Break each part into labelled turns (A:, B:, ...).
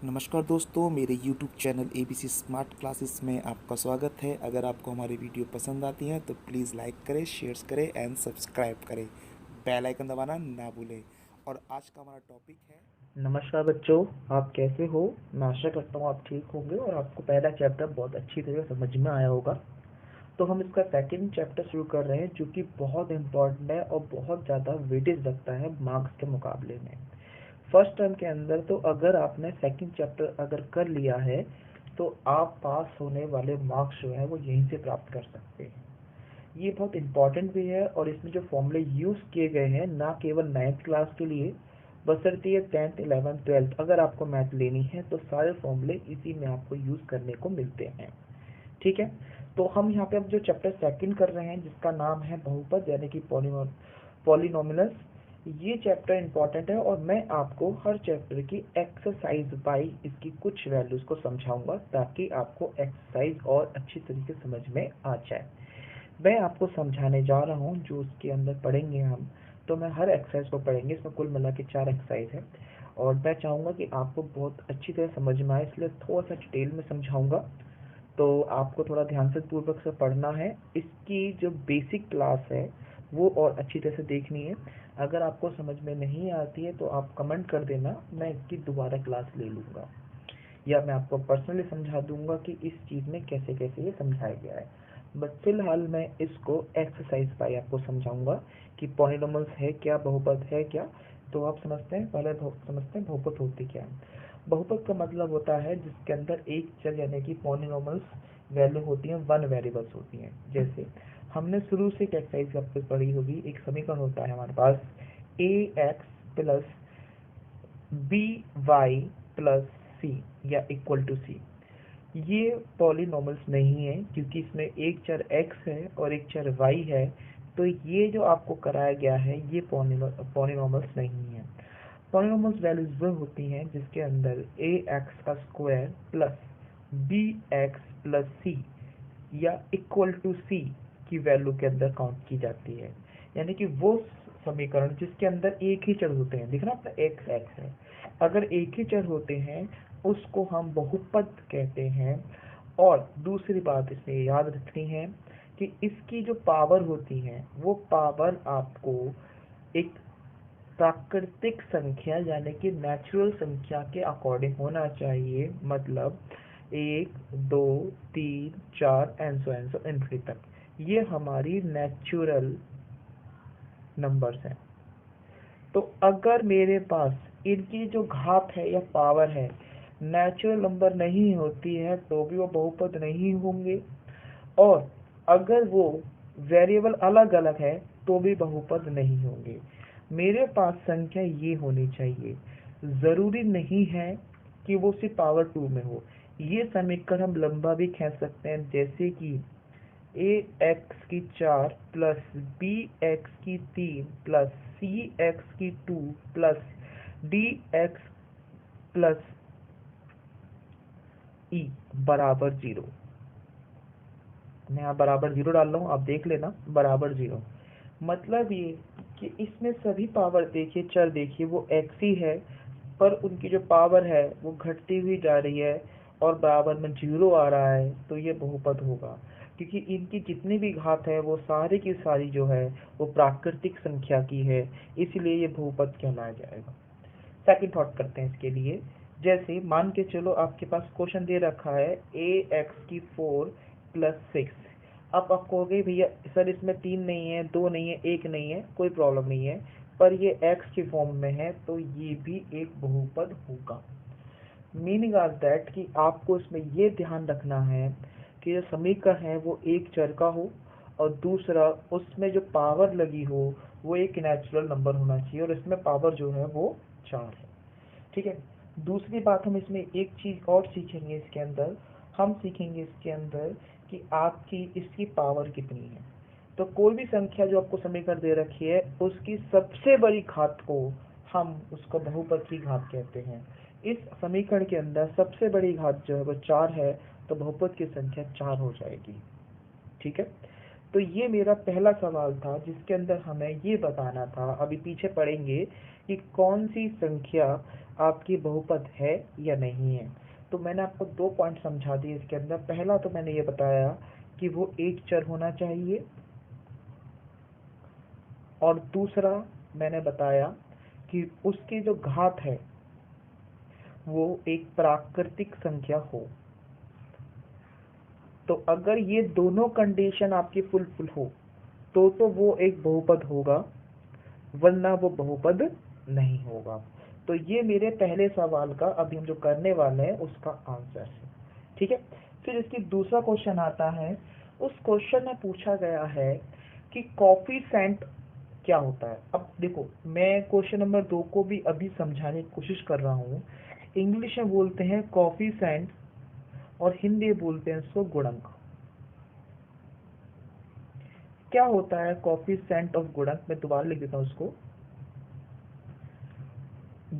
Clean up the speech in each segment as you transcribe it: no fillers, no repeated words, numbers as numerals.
A: नमस्कार दोस्तों, मेरे YouTube channel ABC smart classes में आपका स्वागत है। अगर आपको हमारी वीडियो पसंद आती हैं तो प्लीज़ लाइक करें, शेयर करें एंड सब्सक्राइब करें। बेल आइकन दबाना ना भूलें। और आज का हमारा टॉपिक है।
B: नमस्कार बच्चों, आप कैसे हो? मैं आशा करता हूँ आप ठीक होंगे और आपको पहला चैप्टर बहुत अच्छी तरह समझ में आया होगा। तो हम इसका सेकंड चैप्टर शुरू कर रहे हैं, जो कि बहुत इम्पोर्टेंट है और बहुत ज़्यादा वेटेज रखता है मार्क्स के मुकाबले में। फर्स्ट टर्म के अंदर तो अगर आपने सेकंड चैप्टर अगर कर लिया है तो आप पास होने वाले मार्क्स जो है वो यहीं से प्राप्त कर सकते हैं। ये बहुत इंपॉर्टेंट भी है और इसमें जो फॉर्मूले यूज़ किए गए हैं ना केवल 9th क्लास के लिए, बशर्ते ये 10th 11th 12th अगर आपको मैथ लेनी है तो सारे फॉर्मूले इसी में आपको यूज़ करने को मिलते हैं। ठीक है, तो हम यहाँ पे अब जो चैप्टर सेकंड कर रहे हैं जिसका नाम है बहुपद यानी कि पॉलिनोमियल्स। ये चैप्टर इंपॉर्टेंट है और मैं आपको हर चैप्टर की एक्सरसाइज बाई इसकी कुछ वैल्यूज को समझाऊंगा ताकि आपको एक्सरसाइज और अच्छी तरीके से समझ में आ जाए। मैं आपको समझाने जा रहा हूँ जो उसके अंदर पढ़ेंगे हम। तो मैं हर एक्सरसाइज को पढ़ेंगे, इसमें कुल मिला के 4 एक्सरसाइज है और मैं चाहूँगा कि आपको बहुत अच्छी तरह समझ में आए, इसलिए थोड़ा सा डिटेल में समझाऊंगा। तो आपको थोड़ा ध्यान से पूर्वक से पढ़ना है। इसकी जो बेसिक क्लास है वो और अच्छी तरह से देखनी है। अगर आपको समझ में नहीं आती है तो आप कमेंट कर देना, मैं इसकी दोबारा क्लास ले लूँगा या मैं आपको पर्सनली समझा दूंगा कि इस चीज़ में कैसे कैसे ये समझाया गया है। बट फिलहाल मैं इसको एक्सरसाइज बाय आपको समझाऊंगा कि पॉलिनोमियल्स है क्या, बहुपद है क्या। तो आप समझते हैं, पहले समझते हैं बहुपद होती क्या है। बहुपद का मतलब होता है जिसके अंदर एक चर यानी कि पॉलिनोमियल्स वैल्यू होती है, वन वेरिएबल्स होती हैं। जैसे हमने शुरू से एक एक्सरसाइज आपको पढ़ी होगी, एक समीकरण होता है हमारे पास a x plus b y plus c या इक्वल टू सी। ये पॉलिनोमियल्स नहीं है क्योंकि इसमें एक चर x है और एक चर y है। तो ये जो आपको कराया गया है ये पॉलिनोमियल्स नहीं है। पॉलिनोमियल्स वैल्यूज वो होती हैं जिसके अंदर ए एक्स का square plus b x plus c या इक्वल टू सी की वैल्यू के अंदर काउंट की जाती है। यानी कि वो समीकरण जिसके अंदर एक ही चर होते हैं, दिख रहा है एक्स एक्स है, अगर एक ही चर होते हैं उसको हम बहुपद कहते हैं। और दूसरी बात इसमें याद रखनी है कि इसकी जो पावर होती है वो पावर आपको एक प्राकृतिक संख्या यानी कि नेचुरल संख्या के अकॉर्डिंग होना चाहिए। मतलब 1 2 3 4 एंड सो इन्फिनिटी तक, ये हमारी नेचुरल नंबर्स हैं। तो अगर मेरे पास इनकी जो घात है या पावर है नेचुरल नंबर नहीं होती है तो भी वो बहुपद नहीं होंगे, और अगर वो वेरिएबल अलग अलग है तो भी बहुपद नहीं होंगे। मेरे पास संख्या ये होनी चाहिए, ज़रूरी नहीं है कि वो सिर्फ पावर 2 में हो। ये समीकरण हम लंबा भी खींच सकते हैं, जैसे कि ए एक्स की 4 प्लस बी एक्स की 3 प्लस सी एक्स की 2 प्लस डी एक्स प्लस ई बराबर 0। मैं यहाँ बराबर 0 डाल रहा हूँ, आप देख लेना, बराबर 0। मतलब ये कि इसमें सभी पावर देखिए, चर देखिए, वो एक्स ही है पर उनकी जो पावर है वो घटती हुई जा रही है और बराबर में 0 आ रहा है, तो ये बहुपद होगा क्योंकि इनकी जितनी भी घात है वो सारी की सारी जो है वो प्राकृतिक संख्या की है, इसलिए ये बहुपद कहलाया जाएगा। सेकंड थॉट करते हैं इसके लिए। जैसे मान के चलो आपके पास क्वेश्चन दे रखा है ए एक्स की 4 प्लस 6। अब आप कहोगे भैया सर इसमें 3 नहीं है, 2 नहीं है, 1 नहीं है, कोई प्रॉब्लम नहीं है, पर ये एक्स की फॉर्म में है तो ये भी एक बहुपद होगा। मीनिंग आज दैट कि आपको इसमें ये ध्यान रखना है कि जो समीकरण है वो एक चर का हो और दूसरा उसमें जो पावर लगी हो वो एक नेचुरल नंबर होना चाहिए और इसमें पावर जो है वो 4 है। ठीक है, दूसरी बात हम इसमें एक चीज़ और सीखेंगे इसके अंदर, हम सीखेंगे इसके अंदर कि आपकी इसकी पावर कितनी है। तो कोई भी संख्या जो आपको समीकरण दे रखी है उसकी सबसे बड़ी घात को हम उसको बहुपद की घात कहते हैं। इस समीकरण के अंदर सबसे बड़ी घात जो है वो 4 है, तो बहुपद की संख्या 4 हो जाएगी। ठीक है, तो ये मेरा पहला सवाल था जिसके अंदर हमें ये बताना था, अभी पीछे पढ़ेंगे कि कौन सी संख्या आपकी बहुपद है या नहीं है। तो मैंने आपको 2 पॉइंट समझा दिए इसके अंदर। पहला तो मैंने ये बताया कि वो एक चर होना चाहिए, और दूसरा मैंने बताया कि उसकी जो घात है वो एक प्राकृतिक संख्या हो। तो अगर ये दोनों कंडीशन आपकी फुलफिल हो तो वो एक बहुपद होगा, वरना वो बहुपद नहीं होगा। तो ये मेरे पहले सवाल का अभी हम जो करने वाले हैं उसका आंसर है। ठीक है, फिर इसकी दूसरा क्वेश्चन आता है। उस क्वेश्चन में पूछा गया है कि कोफिशिएंट क्या होता है। अब देखो, मैं क्वेश्चन नंबर 2 को भी अभी समझाने की कोशिश कर रहा हूँ। इंग्लिश में बोलते हैं कोफिशिएंट और हिंदी में बोलते हैं इसको गुणक। क्या होता है कोफिशिएंट ऑफ गुणक? मैं दोबारा लिख देता हूँ उसको।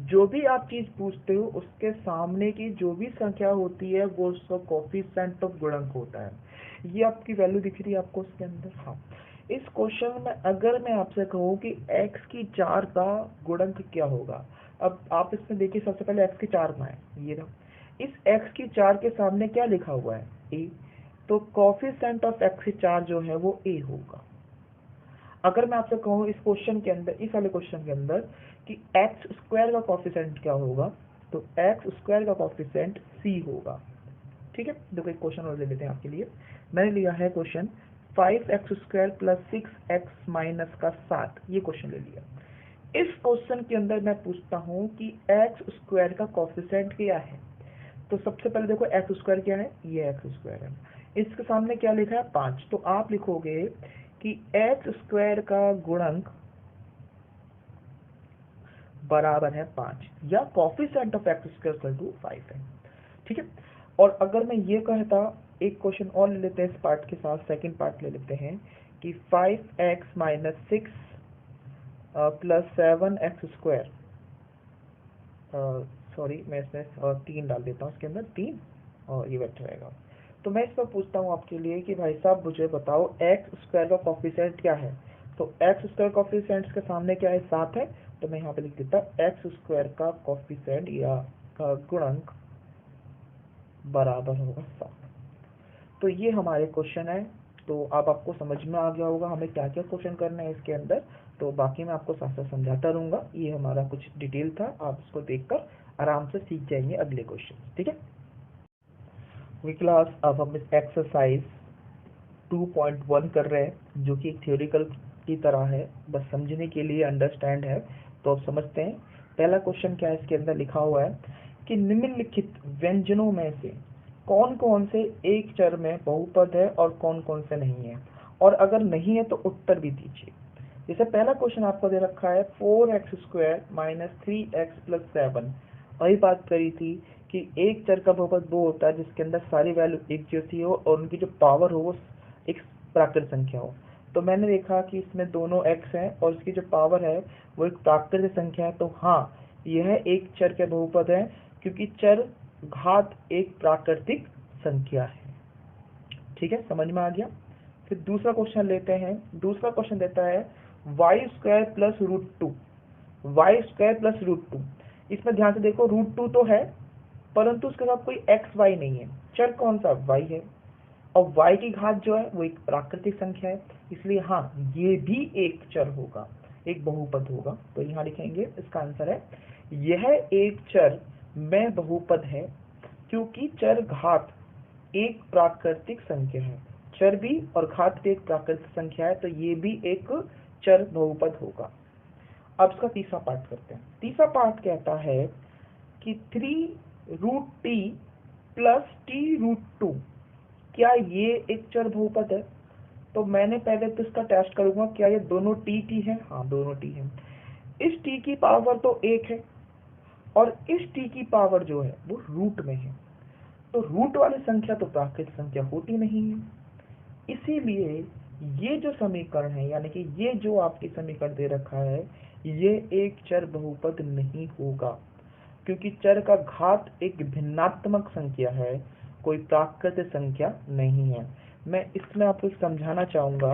B: जो भी आप चीज पूछते हो उसके सामने की जो भी संख्या होती है वो उसका कोफिशिएंट ऑफ गुणक होता है। ये आपकी वैल्यू दिख रही है आपको उसके अंदर। हाँ, इस क्वेश्चन में अगर मैं आपसे कहूँ कि x की 4 का गुणक क्या होगा। अब आप इसमें देखिए, सबसे पहले x की 4 का है, ये रहा। इस x की 4 के सामने क्या लिखा हुआ है? a। तो कोफिशिएंट ऑफ x की 4 जो है वो a होगा। अगर मैं आपसे कहूँ इस क्वेश्चन के अंदर, इस वाले क्वेश्चन के अंदर कि एक्स स्क्वायर का कोफिशिएंट क्या होगा, तो एक्स स्क्वायर का कोफिशिएंट c होगा। ठीक है, देखो एक क्वेश्चन और ले लेते हैं आपके लिए। मैंने लिया है question 5x square plus 6x minus का 7, ये क्वेश्चन ले लिया। इस क्वेश्चन के अंदर मैं पूछता हूँ कि एक्स स्क्वायर का कोफिशिएंट क्या है। तो सबसे पहले देखो एक्स स्क्वायर क्या है, ये एक्स स्क्वायर है। इसके सामने क्या लिखा है? 5। तो आप लिखोगे कि एक्स स्क्वायर का गुणक बराबर है 5, या coefficient of x square equal to 5 है। ठीक है, और अगर मैं ये कहता, एक क्वेश्चन और ले लेते हैं इस पार्ट के साथ, सेकंड पार्ट ले लेते हैं कि 5x minus 6 plus 7x square, sorry मैं इसमें 3 डाल देता हूँ इसके अंदर, 3 और ये बैठ रहेगा। तो मैं इस पर पूछता हूँ आपके लिए कि भाई साहब मुझे बताओ एक्स स्क्वायर का कोफिशिएंट क्या है। तो एक्स स्क्वायर कोफिशिएंट के सामने क्या है? 7 है। तो मैं यहाँ पे लिख देता एक्स स्क्वायर का कोफिशिएंट या गुणक बराबर होगा 7। तो ये हमारे क्वेश्चन है। तो अब आपको समझ में आ गया होगा हमें क्या क्या क्वेश्चन करना है इसके अंदर। तो बाकी मैं आपको साथ साथ समझाता रहूंगा। ये हमारा कुछ डिटेल था, आप इसको देखकर आराम से सीख जाएंगे अगले क्वेश्चन। ठीक है क्लास, अब हम इस एक्सरसाइज 2.1 कर रहे हैं, जो कि एक थ्योरिकल की तरह है, बस समझने के लिए, अंडरस्टैंड है। तो अब समझते हैं। पहला क्वेश्चन क्या है, इसके अंदर लिखा हुआ है कि निम्नलिखित व्यंजनों में से कौन कौन से एक चर में बहुपद है और कौन कौन से नहीं है, और अगर नहीं है तो उत्तर भी दीजिए। जैसे पहला क्वेश्चन आपको दे रखा है 4x square minus 3x plus 7। वही बात करी थी कि एक चर का बहुपद वो होता है जिसके अंदर सारी वैल्यू एक जैसी हो और उनकी जो पावर हो वो एक प्राकृत संख्या हो। तो मैंने देखा कि इसमें दोनों x हैं और इसकी जो पावर है वो एक प्राकृत संख्या है। तो हाँ, यह एक चर के बहुपद है, क्योंकि चर घात एक प्राकृतिक संख्या है। ठीक है, समझ में आ गया। फिर दूसरा क्वेश्चन लेते हैं। दूसरा क्वेश्चन देता है y square plus root two. Y square plus root two, इसमें ध्यान से देखो, रूट टू तो है परंतु उसके साथ कोई एक्स वाई नहीं है। चर कौन सा? वाई है, और y की घात जो है वो एक प्राकृतिक संख्या है, इसलिए हाँ ये भी एक चर होगा, एक बहुपद होगा। तो यहाँ लिखेंगे, इसका आंसर है यह एक चर में बहुपद है, क्योंकि चर घात एक प्राकृतिक संख्या है। चर भी और घात भी एक प्राकृतिक संख्या है, तो ये भी एक चर बहुपद होगा। अब इसका तीसरा पार्ट करते हैं। तीसरा पार्ट कहता है कि 3√t प्लस t√2, क्या ये एक चर बहुपद है? तो मैंने पहले तो इसका टेस्ट करूंगा, क्या ये दोनों t है? हाँ, दोनों t है। इस t की पावर तो 1 है और इस t की पावर जो है वो रूट में है। तो रूट वाली संख्या तो प्राकृतिक संख्या होती नहीं है, इसीलिए ये जो समीकरण है, यानी कि ये जो आपकी समीकरण दे रखा है, ये एक चर बहुपद नहीं होगा, क्योंकि चर का घात एक भिन्नात्मक संख्या है, कोई प्राकृतिक संख्या नहीं है। मैं इसमें आपको समझाना चाहूंगा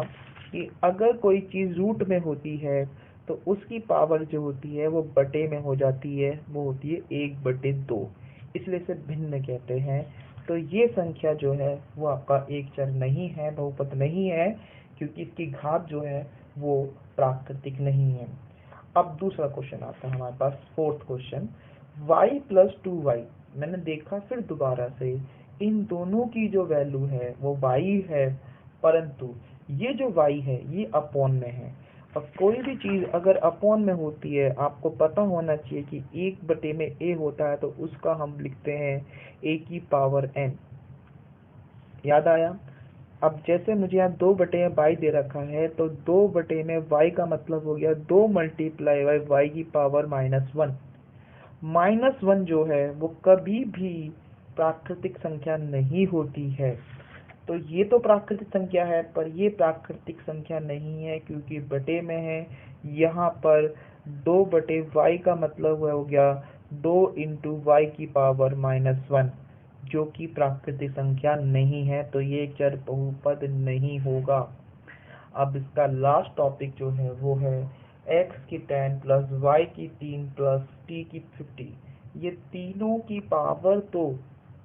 B: कि अगर कोई चीज रूट में होती है तो उसकी पावर जो होती है वो बटे में हो जाती है, वो होती है 1/2, इसलिए इसे भिन्न कहते हैं। तो ये संख्या जो है वो आपका एक चर नहीं है, बहुपद नहीं है, क्योंकि इसकी घात जो है वो प्राकृतिक नहीं है। अब दूसरा क्वेश्चन आता है हमारे पास, फोर्थ क्वेश्चन, y + 2y। मैंने देखा फिर दोबारा से इन दोनों की जो वैल्यू है वो y है, परंतु ये जो y है ये अपॉन में है। अब कोई भी चीज अगर अपॉन में होती है, आपको पता होना चाहिए कि 1/a होता है तो उसका हम लिखते हैं a⁴n। याद आया? अब जैसे मुझे यहाँ 2/y दे रखा है, तो 2 में y का मतलब हो गया 2 × y⁻1। -1 जो है वो कभी भी प्राकृतिक संख्या नहीं होती है। तो ये तो प्राकृतिक संख्या है, पर ये प्राकृतिक संख्या नहीं है क्योंकि बटे में है। यहाँ पर 2/y का मतलब हो गया 2 × y⁻1, जो कि प्राकृतिक संख्या नहीं है, तो ये एक चर बहुपद नहीं होगा। अब इसका लास्ट टॉपिक जो है वो है x की 10 + y की 3 + t की 50। ये तीनों की पावर तो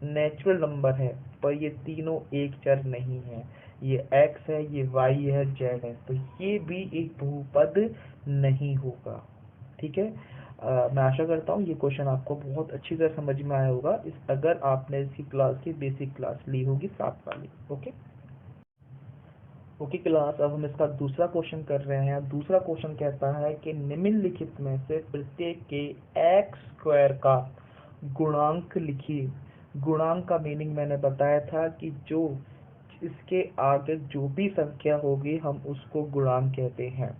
B: नेचुरल नंबर है, पर ये तीनों एक चर नहीं है। ये x है, ये y है, z है, तो ये भी एक बहुपद नहीं होगा। ठीक है। मैं आशा करता हूँ ये क्वेश्चन आपको बहुत अच्छी तरह समझ में आया होगा, अगर आपने इसकी क्लास की बेसिक क्लास ली होगी 7 वाली। ओके क्लास, अब हम इसका दूसरा क्वेश्चन कर रहे हैं। दूसरा क्वेश्चन कहता है कि निम्नलिखित में से प्रत्येक के x² का गुणांक लिखिए। गुणांक का मीनिंग मैंने बताया था कि जो इसके आगे जो भी संख्या होगी हम उसको गुणांक कहते हैं।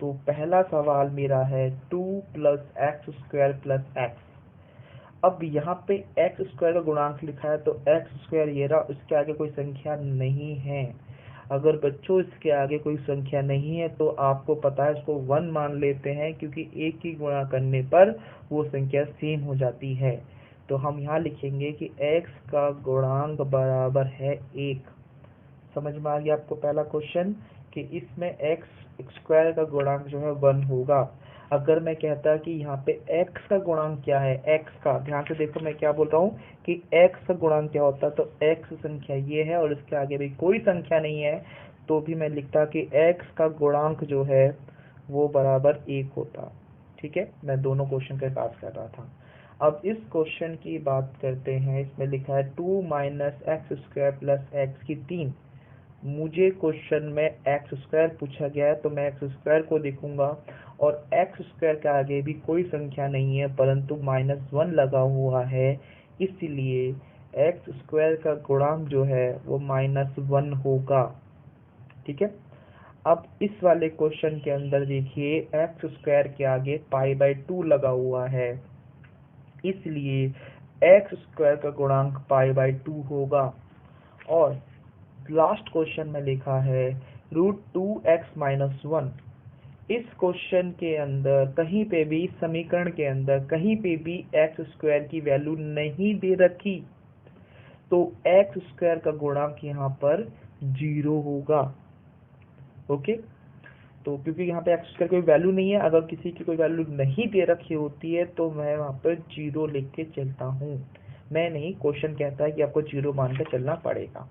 B: तो पहला सवाल मेरा है 2 + x² + x। अब यहाँ पे x² का गुणांक लिखा है, तो x² ये रहा, उसके आगे कोई संख्या नहीं है। अगर बच्चों इसके आगे कोई संख्या नहीं है तो आपको पता है इसको 1 मान लेते हैं, क्योंकि एक ही गुणा करने पर वो संख्या सेम हो जाती है। तो हम यहाँ लिखेंगे कि x का गुणांक बराबर है 1। समझ में आ गया आपको पहला क्वेश्चन कि इसमें x² का गुणांक जो है 1 होगा। अगर मैं कहता कि यहाँ पे x का गुणांक क्या है, x का ध्यान से देखो मैं क्या बोल रहा हूँ कि x का गुणांक क्या होता है, तो x संख्या ये है और इसके आगे भी कोई संख्या नहीं है, तो भी मैं लिखता कि x का गुणांक जो है वो बराबर 1 होता। ठीक है, मैं दोनों क्वेश्चन के पास कर रहा था। अब इस क्वेश्चन की बात करते हैं। इसमें लिखा है 2 - x² + x की 3। मुझे क्वेश्चन में x² पूछा गया है, तो मैं x² को देखूंगा और x² के आगे भी कोई संख्या नहीं है, परंतु -1 लगा हुआ है, इसलिए x² का गुणांक जो है वो -1 होगा। ठीक है। अब इस वाले क्वेश्चन के अंदर देखिए x² के आगे π/2 लगा हुआ है, इसलिए x² का गुणांक π/2 होगा। और लास्ट क्वेश्चन में लिखा है √2x - 1। इस क्वेश्चन के अंदर कहीं पे भी, इस समीकरण के अंदर कहीं पे भी x² की वैल्यू नहीं दे रखी, तो x² का गुणांक यहाँ पर 0 होगा। ओके, तो क्योंकि यहाँ पे x² कोई वैल्यू नहीं है, अगर किसी की कोई वैल्यू नहीं दे रखी होती है तो मैं वहाँ पर 0 लिख के चलता हूँ। मैं नहीं, क्वेश्चन कहता है कि आपको 0 मान के चलना पड़ेगा।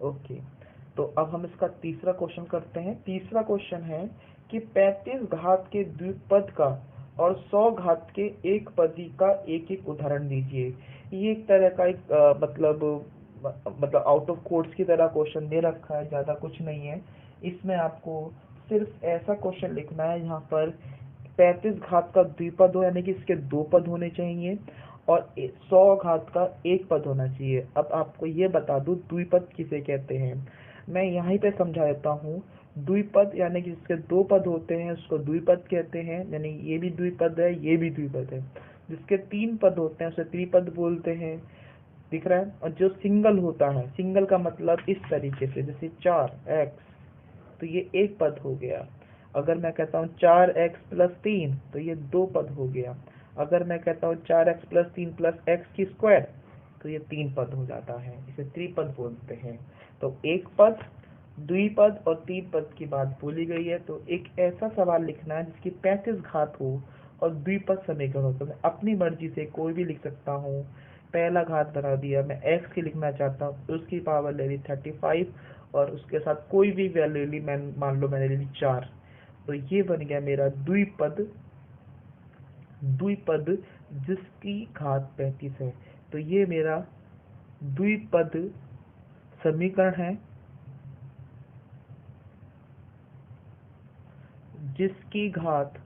B: ओके, तो अब हम इसका तीसरा क्वेश्चन करते हैं। तीसरा क्वेश्चन है कि 35 घात के द्विपद का और 100 घात के एक पदी का एक उदाहरण दीजिए। ये एक तरह का मतलब आउट ऑफ कोर्स की तरह क्वेश्चन दे रखा है, ज़्यादा कुछ नहीं है। इसमें आपको सिर्फ ऐसा क्वेश्चन लिखना है यहाँ पर 35 घात का द्विपद हो, यानी कि इसके 2 पद होने चाहिए, और 100 घात का एक पद होना चाहिए। अब आपको ये बता दूं द्विपद किसे कहते हैं, मैं यहीं पे समझा देता हूँ। द्विपद यानी कि जिसके 2 पद होते हैं उसको द्विपद कहते हैं, यानी ये भी द्विपद है, ये भी द्विपद है। जिसके 3 पद होते हैं उसे त्रिपद बोलते हैं। दिख रहा है? और जो सिंगल होता है, सिंगल का मतलब इस तरीके से, जैसे 4x, तो ये एक पद हो गया। अगर मैं कहता हूँ 4x + 3, तो ये 2 पद हो गया। अगर मैं कहता हूँ 4x + 3 + x², तो ये 3 पद हो जाता है, इसे त्रिपद बोलते हैं। तो एक पद, द्विपद और तीन पद की बात बोली गई है, तो एक ऐसा सवाल लिखना है जिसकी 35 घात हो और द्विपद समीकरण हो। तो मैं अपनी मर्जी से कोई भी लिख सकता हूँ। पहला घात बना दिया, मैं x की लिखना चाहता हूँ तो उसकी पावर ले ली 35 और उसके साथ कोई भी वैल्यू ली, मैं मान लो मैंने ले ली 4। तो ये बन गया मेरा द्विपद द्विपद जिसकी घात 35 है। तो ये मेरा द्विपद समीकरण है जिसकी घात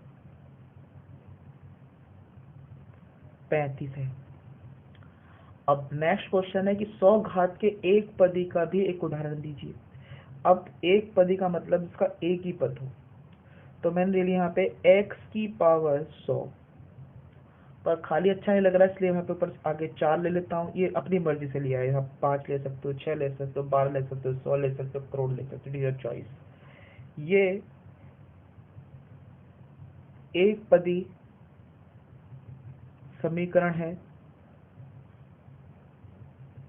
B: 35 है। अब नेक्स्ट क्वेश्चन है कि 100 घात के एक पदी का भी एक उदाहरण दीजिए। अब एक पदी का मतलब इसका एक ही पद हो। तो मैंने ले लिया यहाँ पे x की पावर 100, पर खाली अच्छा नहीं लग रहा है इसलिए यहाँ पे ऊपर आगे 4 ले लेता हूँ। ये अपनी मर्जी से लिया है, आप 5 ले सकते हो, 6 ले सकते हो, 12 ले सकते हो, 100 ले सकते हो, करोड़ ले सकते हो, डियर चॉइस। ये एक पदी समीकरण है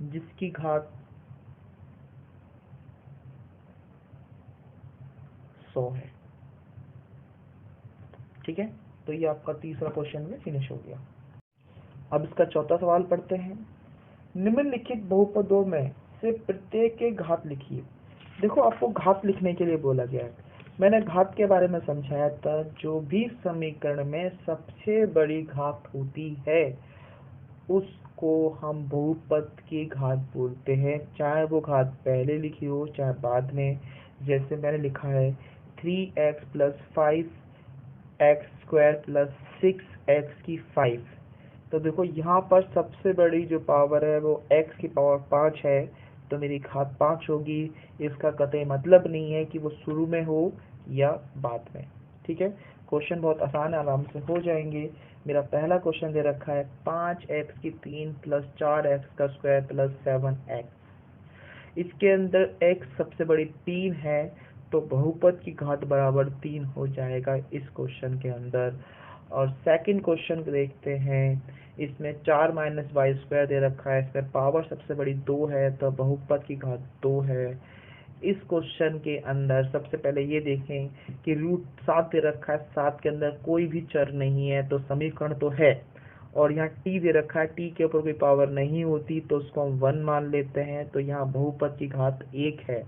B: जिसकी घात 100 है। ठीक है, तो ये आपका तीसरा क्वेश्चन में फिनिश हो गया। अब इसका चौथा सवाल पढ़ते हैं। निम्नलिखित बहुपदों में से प्रत्येक के घात लिखिए। देखो, आपको घात लिखने के लिए बोला गया है। मैंने घात के बारे में समझाया था, जो भी समीकरण में सबसे बड़ी घात होती है उसको हम बहुपद की घात बोलते हैं, चाहे वो घात पहले लिखी हो चाहे बाद में। जैसे मैंने लिखा है 3x plus 5x² plus 6x की 5। तो देखो यहाँ पर सबसे बड़ी जो पावर है वो x की पावर 5 है, तो मेरी घात 5 होगी। इसका कतई मतलब नहीं है कि वो शुरू में हो या बाद में। ठीक है, क्वेश्चन बहुत आसान है, आराम से हो जाएंगे। मेरा पहला क्वेश्चन दे रखा है 5x की 3 प्लस 4x का स्क्वायर प्लस 7x। इसके अंदर x सबसे बड़ी 3 है, तो बहुपद की घात बराबर 3 हो जाएगा इस क्वेश्चन के अंदर। और सेकंड क्वेश्चन देखते हैं। इसमें 4 माइनस वाई स्क्वायर दे रखा है, इसमें पावर सबसे बड़ी 2 है, तो बहुपद की घात 2 है। इस क्वेश्चन के अंदर सबसे पहले ये देखें कि रूट 7 दे रखा है, 7 के अंदर कोई भी चर नहीं है, तो समीकरण तो है। और यहाँ t दे रखा है, t के ऊपर कोई पावर नहीं होती तो उसको हम 1 मान लेते हैं, तो यहाँ बहुपद की घात 1 है।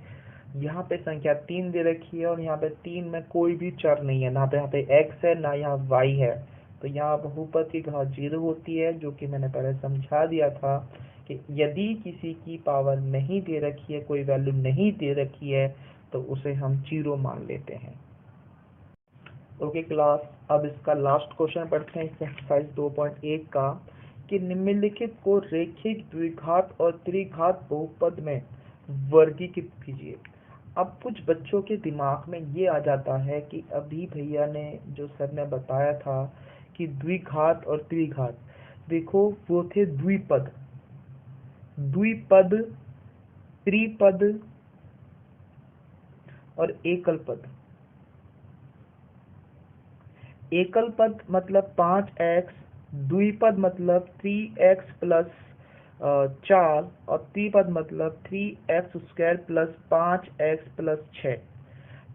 B: यहाँ पे संख्या 3 दे रखी है और यहाँ पे 3 में कोई भी चर नहीं है, ना तो यहाँ पे x है ना यहाँ y है, तो यहाँ बहुपद की घात 0 होती है, जो कि मैंने पहले समझा दिया था कि यदि किसी की पावर नहीं दे रखी है, कोई वैल्यू नहीं दे रखी है, तो उसे हम 0 मान लेते हैं। ओके क्लास, अब इसका लास्ट क्वेश्चन पढ़ते हैं, एक्सरसाइज 2.1 का, कि निम्नलिखित को रेखिक द्विघात और त्रिघात बहुपद में वर्गीकृत कीजिए। अब कुछ बच्चों के दिमाग में ये आ जाता है कि अभी भैया ने जो सर ने बताया था कि द्विघात और त्रिघात, देखो वो थे द्विपद, द्विपद, त्रिपद और एकल पद। एकल पद मतलब 5x, द्विपद मतलब 3x प्लस 4 और त्रिपद मतलब 3x² प्लस 5x प्लस 6।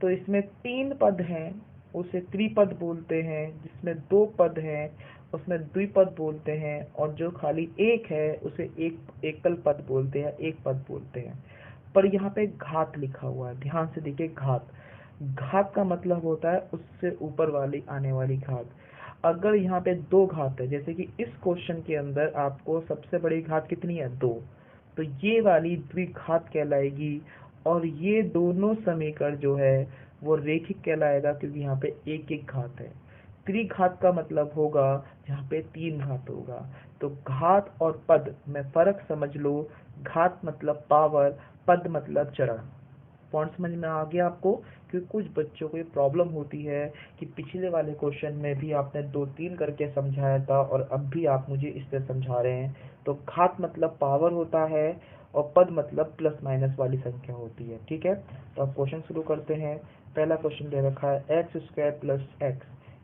B: तो इसमें 3 पद हैं उसे त्रिपद बोलते हैं, जिसमें 2 पद हैं उसमें द्विपद बोलते हैं, और जो खाली एक है उसे एकल पद बोलते हैं, एक पद बोलते हैं। पर यहाँ पे घात लिखा हुआ है, ध्यान से देखिए। घात, घात का मतलब होता है उससे ऊपर वाली आने वाली घात। अगर यहाँ पे 2 घात है, जैसे कि इस क्वेश्चन के अंदर आपको सबसे बड़ी घात कितनी है 2, तो ये वाली द्विघात कहलाएगी। और ये दोनों समीकरण जो है वो रेखिक कहलाएगा, क्योंकि यहाँ पे एक एक घात है। त्रिघात का मतलब होगा जहाँ पे 3 घात होगा। तो घात और पद में फर्क समझ लो। घात मतलब पावर, पद मतलब चरण। पॉइंट समझ में आ गया आपको? क्योंकि कुछ बच्चों को ये प्रॉब्लम होती है कि पिछले वाले क्वेश्चन में भी आपने 2-3 करके समझाया था और अब भी आप मुझे इस तरह समझा रहे हैं। तो घात मतलब पावर होता है और पद मतलब प्लस माइनस वाली संख्या होती है। ठीक है, तो अब क्वेश्चन शुरू करते हैं। पहला क्वेश्चन दे रखा है x² प्लस x,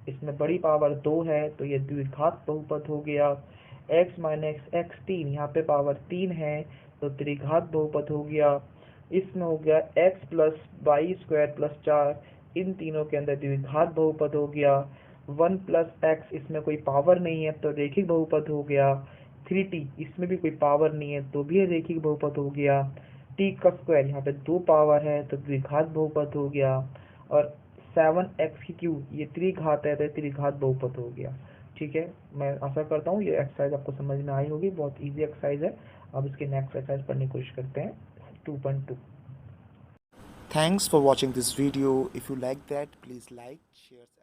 B: इसमें बड़ी पावर 2 है, तो ये द्विघात बहुपद हो गया। x माइनस x 3, यहाँ पे पावर 3 है, तो त्रिघात बहुपद हो गया। इसमें हो गया x plus y square plus 4, इन तीनों के अंदर द्विघात बहुपद हो गया। 1 प्लस एक्स, इसमें कोई पावर नहीं है तो रेखिक बहुपद हो गया। 3t, इसमें भी कोई पावर नहीं है तो भी रेखिक बहुपद हो गया। t का स्क्वायर, यहाँ पे 2 पावर है तो द्विघात बहुपद हो गया। और 7x³ ये त्रिघात है तो त्रिघात बहुपद हो गया। ठीक है, मैं आशा करता हूँ ये एक्सरसाइज आपको समझ में आई होगी। बहुत इजी एक्सरसाइज है। अब इसके नेक्स्ट एक्सरसाइज पढ़ने की कोशिश करते हैं, 2.2।
A: Thanks for watching this video. If you like that, please like, share.